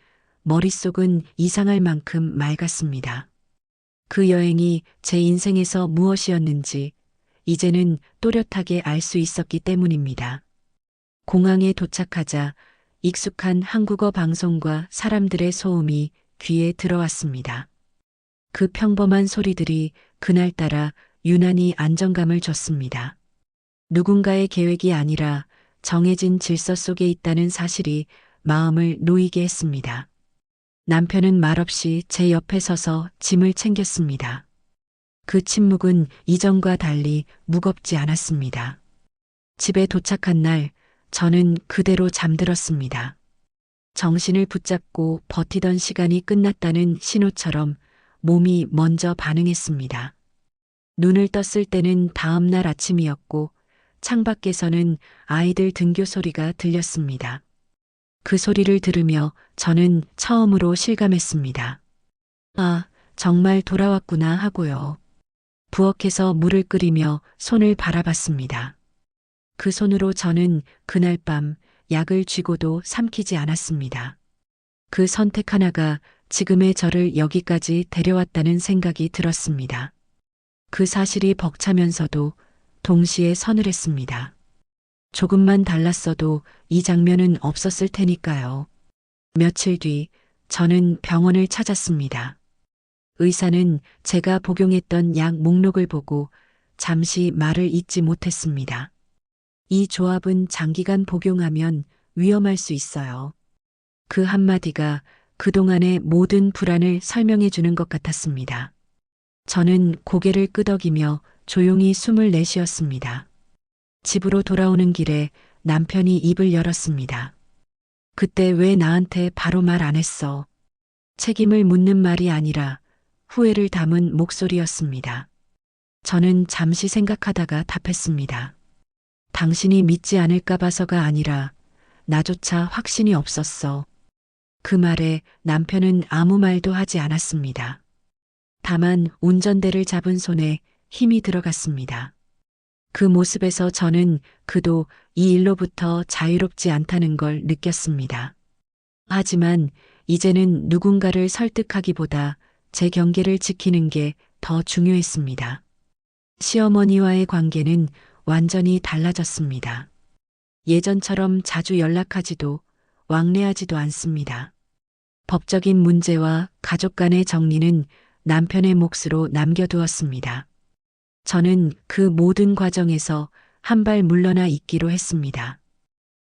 머릿속은 이상할 만큼 맑았습니다. 그 여행이 제 인생에서 무엇이었는지 이제는 또렷하게 알 수 있었기 때문입니다. 공항에 도착하자 익숙한 한국어 방송과 사람들의 소음이 귀에 들어왔습니다. 그 평범한 소리들이 그날따라 유난히 안정감을 줬습니다. 누군가의 계획이 아니라 정해진 질서 속에 있다는 사실이 마음을 놓이게 했습니다. 남편은 말없이 제 옆에 서서 짐을 챙겼습니다. 그 침묵은 이전과 달리 무겁지 않았습니다. 집에 도착한 날 저는 그대로 잠들었습니다. 정신을 붙잡고 버티던 시간이 끝났다는 신호처럼 몸이 먼저 반응했습니다. 눈을 떴을 때는 다음 날 아침이었고 창밖에서는 아이들 등교 소리가 들렸습니다. 그 소리를 들으며 저는 처음으로 실감했습니다. 아, 정말 돌아왔구나 하고요. 부엌에서 물을 끓이며 손을 바라봤습니다. 그 손으로 저는 그날 밤 약을 쥐고도 삼키지 않았습니다. 그 선택 하나가 지금의 저를 여기까지 데려왔다는 생각이 들었습니다. 그 사실이 벅차면서도 동시에 서늘했습니다. 조금만 달랐어도 이 장면은 없었을 테니까요. 며칠 뒤 저는 병원을 찾았습니다. 의사는 제가 복용했던 약 목록을 보고 잠시 말을 잇지 못했습니다. 이 조합은 장기간 복용하면 위험할 수 있어요. 그 한마디가 그동안의 모든 불안을 설명해 주는 것 같았습니다. 저는 고개를 끄덕이며 조용히 숨을 내쉬었습니다. 집으로 돌아오는 길에 남편이 입을 열었습니다. 그때 왜 나한테 바로 말 안 했어? 책임을 묻는 말이 아니라 후회를 담은 목소리였습니다. 저는 잠시 생각하다가 답했습니다. 당신이 믿지 않을까 봐서가 아니라 나조차 확신이 없었어. 그 말에 남편은 아무 말도 하지 않았습니다. 다만 운전대를 잡은 손에 힘이 들어갔습니다. 그 모습에서 저는 그도 이 일로부터 자유롭지 않다는 걸 느꼈습니다. 하지만 이제는 누군가를 설득하기보다 제 경계를 지키는 게 더 중요했습니다. 시어머니와의 관계는 완전히 달라졌습니다. 예전처럼 자주 연락하지도 왕래하지도 않습니다. 법적인 문제와 가족 간의 정리는 남편의 몫으로 남겨두었습니다. 저는 그 모든 과정에서 한 발 물러나 있기로 했습니다.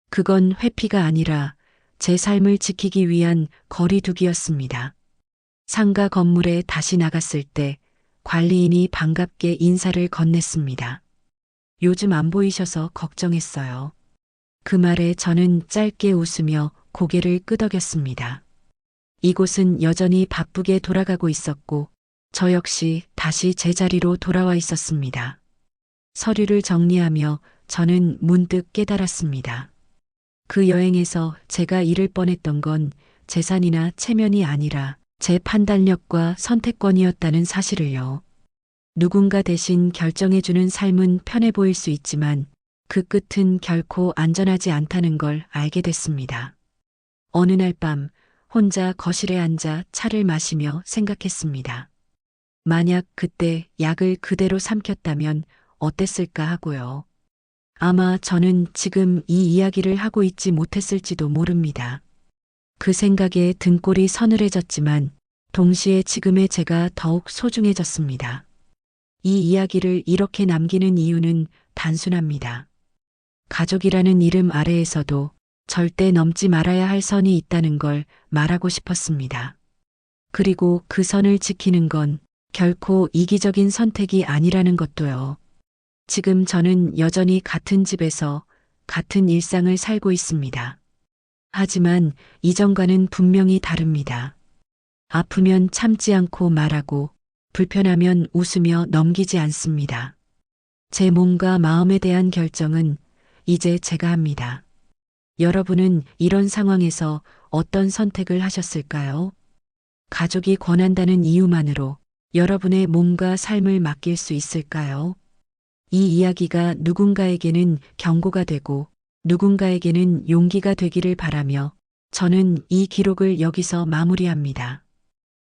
그건 회피가 아니라 제 삶을 지키기 위한 거리두기였습니다. 상가 건물에 다시 나갔을 때 관리인이 반갑게 인사를 건넸습니다. 요즘 안 보이셔서 걱정했어요. 그 말에 저는 짧게 웃으며 고개를 끄덕였습니다. 이곳은 여전히 바쁘게 돌아가고 있었고 저 역시 다시 제자리로 돌아와 있었습니다. 서류를 정리하며 저는 문득 깨달았습니다. 그 여행에서 제가 잃을 뻔했던 건 재산이나 체면이 아니라 제 판단력과 선택권이었다는 사실을요. 누군가 대신 결정해주는 삶은 편해 보일 수 있지만 그 끝은 결코 안전하지 않다는 걸 알게 됐습니다. 어느 날 밤 혼자 거실에 앉아 차를 마시며 생각했습니다. 만약 그때 약을 그대로 삼켰다면 어땠을까 하고요. 아마 저는 지금 이 이야기를 하고 있지 못했을지도 모릅니다. 그 생각에 등골이 서늘해졌지만 동시에 지금의 제가 더욱 소중해졌습니다. 이 이야기를 이렇게 남기는 이유는 단순합니다. 가족이라는 이름 아래에서도 절대 넘지 말아야 할 선이 있다는 걸 말하고 싶었습니다. 그리고 그 선을 지키는 건 결코 이기적인 선택이 아니라는 것도요. 지금 저는 여전히 같은 집에서 같은 일상을 살고 있습니다. 하지만 이전과는 분명히 다릅니다. 아프면 참지 않고 말하고 불편하면 웃으며 넘기지 않습니다. 제 몸과 마음에 대한 결정은 이제 제가 합니다. 여러분은 이런 상황에서 어떤 선택을 하셨을까요? 가족이 권한다는 이유만으로 여러분의 몸과 삶을 맡길 수 있을까요? 이 이야기가 누군가에게는 경고가 되고 누군가에게는 용기가 되기를 바라며 저는 이 기록을 여기서 마무리합니다.